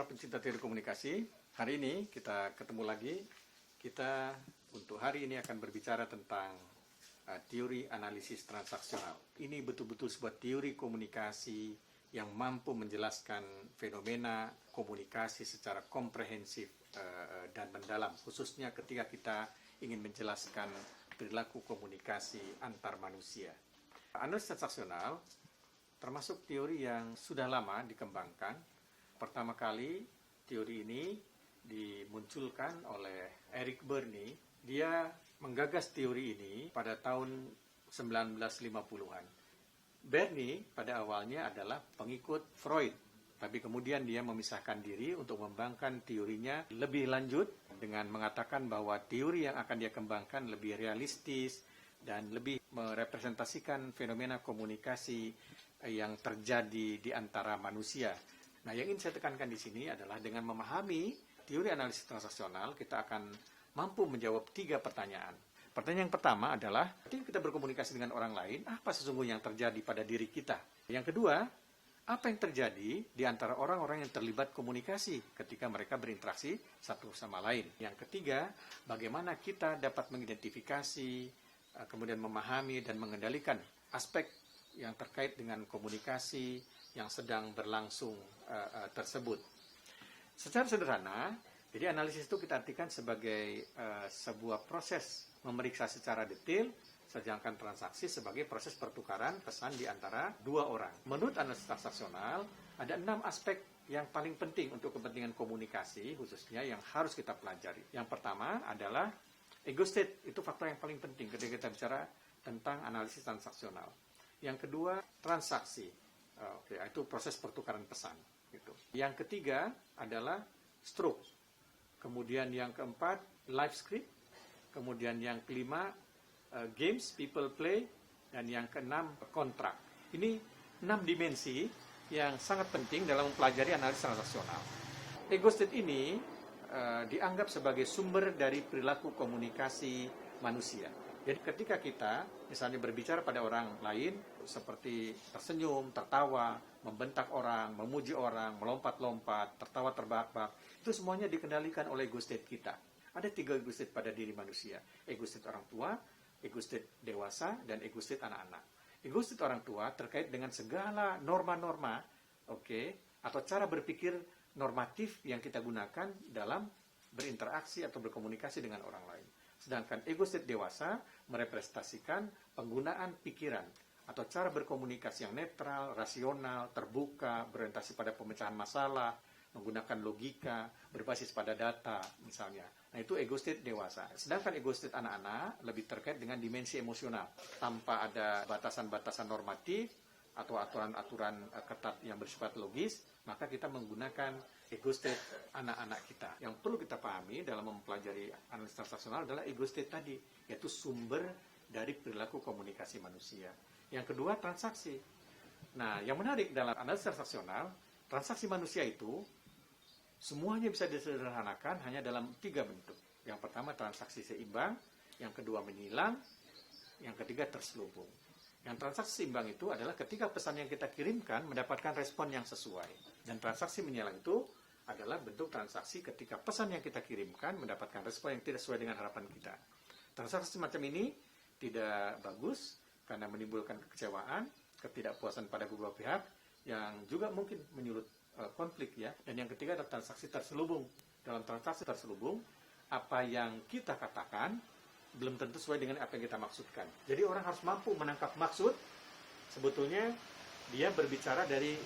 para pencinta teori komunikasi. Hari ini kita ketemu lagi. Kita untuk hari ini akan berbicara tentang teori analisis transaksional. Ini betul-betul sebuah teori komunikasi yang mampu menjelaskan fenomena komunikasi secara komprehensif dan mendalam, khususnya ketika kita ingin menjelaskan perilaku komunikasi antar manusia. Analisis transaksional termasuk teori yang sudah lama dikembangkan. Pertama kali teori ini dimunculkan oleh Eric Berne. Dia menggagas teori ini pada tahun 1950-an. Berne pada awalnya adalah pengikut Freud, tapi kemudian dia memisahkan diri untuk mengembangkan teorinya lebih lanjut dengan mengatakan bahwa teori yang akan dia kembangkan lebih realistis dan lebih merepresentasikan fenomena komunikasi yang terjadi di antara manusia. Nah, yang ingin saya tekankan di sini adalah dengan memahami teori analisis transaksional, kita akan mampu menjawab 3 pertanyaan. Pertanyaan yang pertama adalah, ketika kita berkomunikasi dengan orang lain, apa sesungguhnya yang terjadi pada diri kita? Yang kedua, apa yang terjadi di antara orang-orang yang terlibat komunikasi ketika mereka berinteraksi satu sama lain? Yang ketiga, bagaimana kita dapat mengidentifikasi, kemudian memahami dan mengendalikan aspek yang terkait dengan komunikasi yang sedang berlangsung tersebut. Secara sederhana, jadi analisis itu kita artikan sebagai sebuah proses memeriksa secara detail, sedangkan transaksi sebagai proses pertukaran pesan di antara 2 orang. Menurut analisis transaksional, ada 6 aspek yang paling penting untuk kepentingan komunikasi, khususnya yang harus kita pelajari. Yang pertama adalah ego state, itu faktor yang paling penting ketika kita bicara tentang analisis transaksional. Yang kedua, transaksi. Itu proses pertukaran pesan. Gitu. Yang ketiga adalah stroke. Kemudian yang keempat, live script. Kemudian yang kelima, games, people play. Dan yang keenam, kontrak. Ini 6 dimensi yang sangat penting dalam mempelajari analisis transaksional. Ego state ini dianggap sebagai sumber dari perilaku komunikasi manusia. Jadi ketika kita misalnya berbicara pada orang lain seperti tersenyum, tertawa, membentak orang, memuji orang, melompat-lompat, tertawa terbahak-bahak, itu semuanya dikendalikan oleh ego state kita. Ada 3 ego state pada diri manusia. Ego state orang tua, ego state dewasa, dan ego state anak-anak. Ego state orang tua terkait dengan segala norma-norma, atau cara berpikir normatif yang kita gunakan dalam berinteraksi atau berkomunikasi dengan orang lain. Sedangkan ego state dewasa merepresentasikan penggunaan pikiran atau cara berkomunikasi yang netral, rasional, terbuka, berorientasi pada pemecahan masalah, menggunakan logika, berbasis pada data misalnya. Nah, itu ego state dewasa. Sedangkan ego state anak-anak lebih terkait dengan dimensi emosional. Tanpa ada batasan-batasan normatif atau aturan-aturan ketat yang bersifat logis, maka kita menggunakan ego state anak-anak kita. Yang perlu kita pahami dalam mempelajari analisis transaksional adalah ego state tadi, yaitu sumber dari perilaku komunikasi manusia. Yang kedua, transaksi. Nah, yang menarik dalam analisis transaksional, transaksi manusia itu semuanya bisa disederhanakan hanya dalam 3 bentuk. Yang pertama, transaksi seimbang. Yang kedua, menyilang. Yang ketiga, terselubung. Yang transaksi seimbang itu adalah ketika pesan yang kita kirimkan mendapatkan respon yang sesuai. Dan transaksi menyilang itu adalah bentuk transaksi ketika pesan yang kita kirimkan mendapatkan respon yang tidak sesuai dengan harapan kita. Transaksi semacam ini tidak bagus karena menimbulkan kekecewaan, ketidakpuasan pada kedua pihak yang juga mungkin menyulut konflik ya. Dan yang ketiga adalah transaksi terselubung. Dalam transaksi terselubung, apa yang kita katakan belum tentu sesuai dengan apa yang kita maksudkan. Jadi orang harus mampu menangkap maksud, sebetulnya dia berbicara dari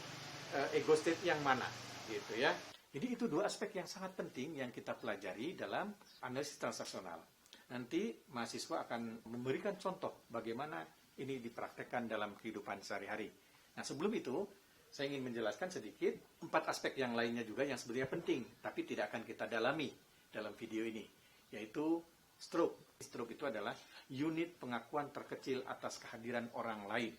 ego state yang mana, gitu ya. Jadi itu 2 aspek yang sangat penting yang kita pelajari dalam analisis transaksional. Nanti mahasiswa akan memberikan contoh bagaimana ini dipraktekkan dalam kehidupan sehari-hari. Nah, sebelum itu, saya ingin menjelaskan sedikit 4 aspek yang lainnya juga yang sebenarnya penting, tapi tidak akan kita dalami dalam video ini, yaitu stroke. Stroke itu adalah unit pengakuan terkecil atas kehadiran orang lain.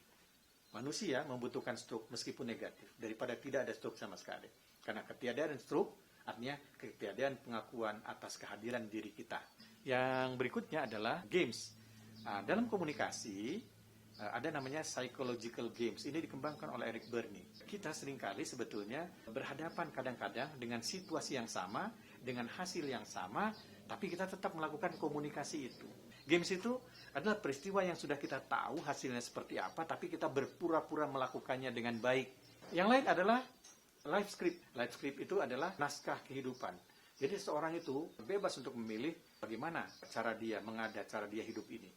Manusia membutuhkan stroke meskipun negatif, daripada tidak ada stroke sama sekali. Karena ketiadaan stroke artinya ketiadaan pengakuan atas kehadiran diri kita. Yang berikutnya adalah games. Nah, dalam komunikasi, ada namanya psychological games. Ini dikembangkan oleh Eric Berne. Kita seringkali sebetulnya berhadapan kadang-kadang dengan situasi yang sama, dengan hasil yang sama, tapi kita tetap melakukan komunikasi itu. Games itu adalah peristiwa yang sudah kita tahu hasilnya seperti apa, tapi kita berpura-pura melakukannya dengan baik. Yang lain adalah life script. Life script itu adalah naskah kehidupan. Jadi seorang itu bebas untuk memilih bagaimana cara dia cara dia hidup ini.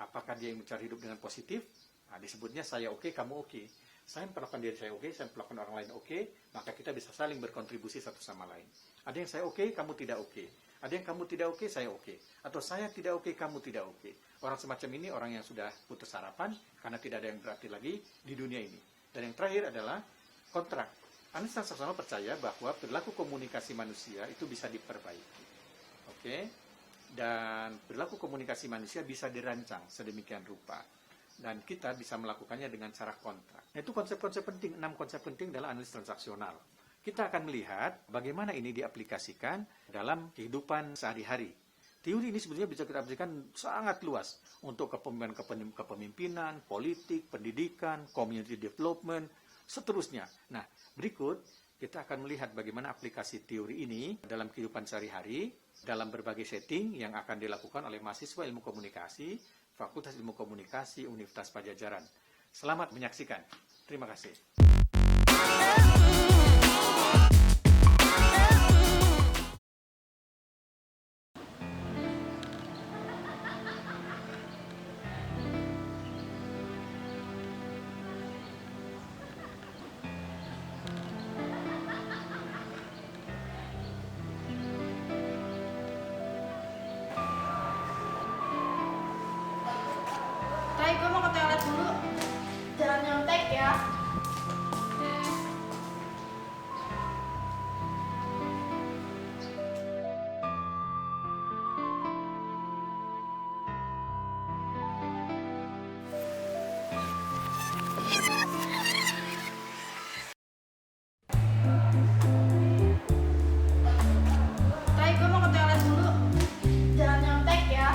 Apakah dia yang mencari hidup dengan positif? Nah, disebutnya saya oke, kamu oke. Saya memperlakukan diri saya oke, saya memperlakukan orang lain oke, maka kita bisa saling berkontribusi satu sama lain. Ada yang saya oke, kamu tidak oke. Ada yang kamu tidak oke, saya oke. Atau saya tidak oke, kamu tidak oke. Orang semacam ini orang yang sudah putus harapan karena tidak ada yang berarti lagi di dunia ini. Dan yang terakhir adalah kontrak. Analisis transaksional percaya bahwa perilaku komunikasi manusia itu bisa diperbaiki. Oke? Dan perilaku komunikasi manusia bisa dirancang sedemikian rupa. Dan kita bisa melakukannya dengan cara kontrak. Nah, itu konsep-konsep penting, 6 konsep penting dalam analisis transaksional. Kita akan melihat bagaimana ini diaplikasikan dalam kehidupan sehari-hari. Teori ini sebetulnya bisa kita aplikasikan sangat luas untuk kepemimpinan, politik, pendidikan, community development, seterusnya. Nah, berikut kita akan melihat bagaimana aplikasi teori ini dalam kehidupan sehari-hari, dalam berbagai setting yang akan dilakukan oleh mahasiswa ilmu komunikasi, Fakultas Ilmu Komunikasi Universitas Padjadjaran. Selamat menyaksikan. Terima kasih. Tay, gue mau ke toilet dulu. Jangan nyontek ya. Tay, gue mau ke toilet dulu. Jangan nyontek ya.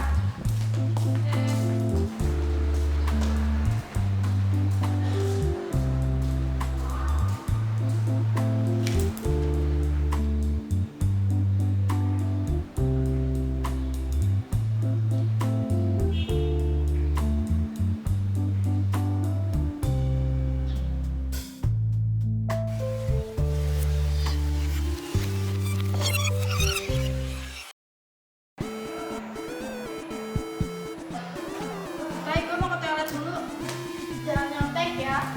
Tay, gue mau ke toilet dulu. Jangan nyontek ya. Iya.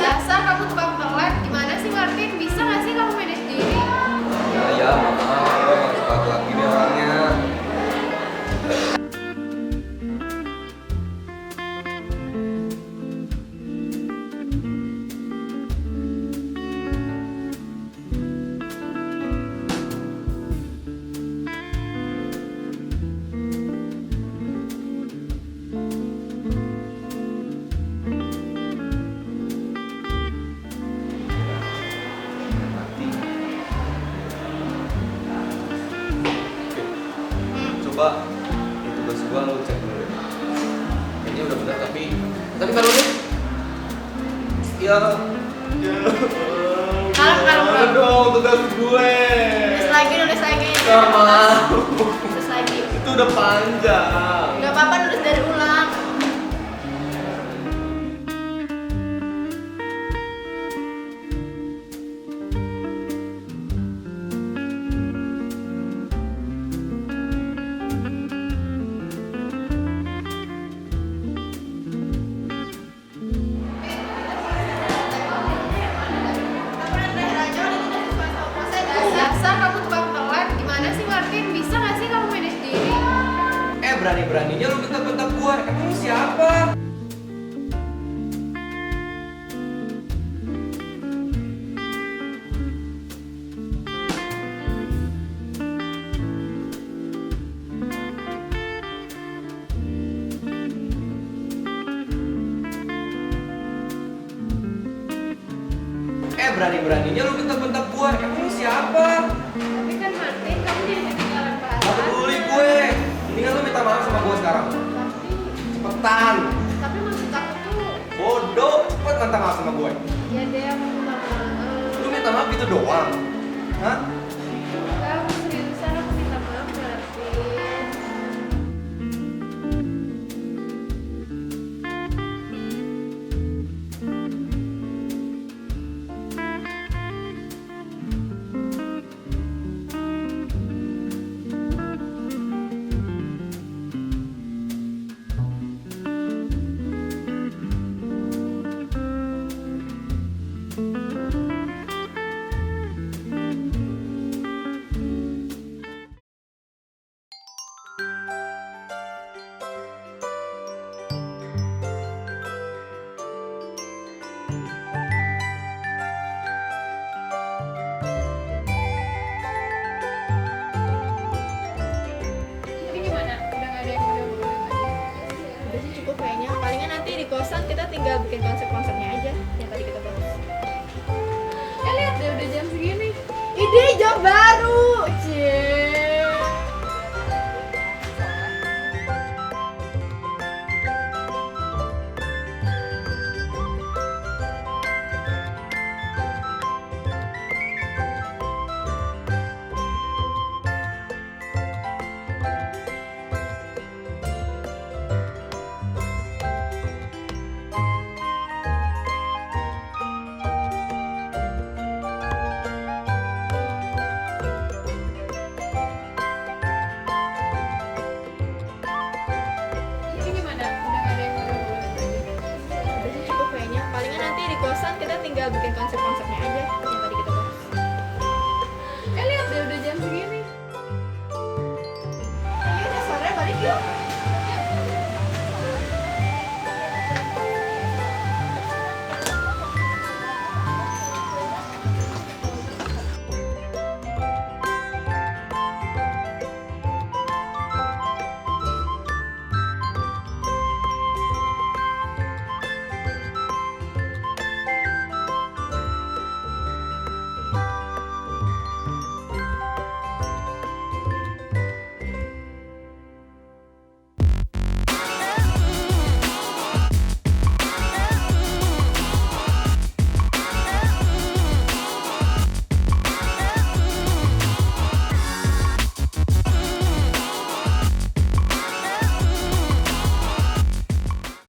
Dasar kamu tukang pelet. Gimana sih Martin? Bisa gak sih kamu manage diri? Ya maaf, gue gak suka lagi deh orangnya. Mati. Coba itu tugas gua lu cek dulu deh. Kayaknya udah benar tapi taruh deh. Ya. Kalem. dong tugas gue. Nulis lagi. Gak mau. Nulis lagi. Itu udah panjang. Gak apa-apa, nulis dari ulang. berani-beraninya lu bentak-bentak gua. Emang lu siapa? Berani-beraninya lu bentak-bentak gua. Emang lu siapa? Tapi kan Martin, kamu jadi ketinggalan Gak perasaan. peduli gue. Mendingan lu minta maaf sama gua sekarang. Cepetan. Tapi maksud aku tuh, Bodoh, cepet minta maaf sama gue. ya deh aku minta maaf. Lu minta maaf gitu doang. Hah? Enggak, aku seriusan aku minta maaf Martin. Jadi gimana? Udah gak ada yang udah ngomongin lagi? Udah sih cukup kayaknya. Palingan nanti di kosan kita tinggal bikin konsep-konsepnya aja yang tadi kita bahas. Lihat deh udah jam segini. Ide job baru, cie. Jadi gimana? Udah gak ada yang udah ngomongin lagi? Udah sih cukup kayaknya. Palingan nanti di kosan kita tinggal bikin konsep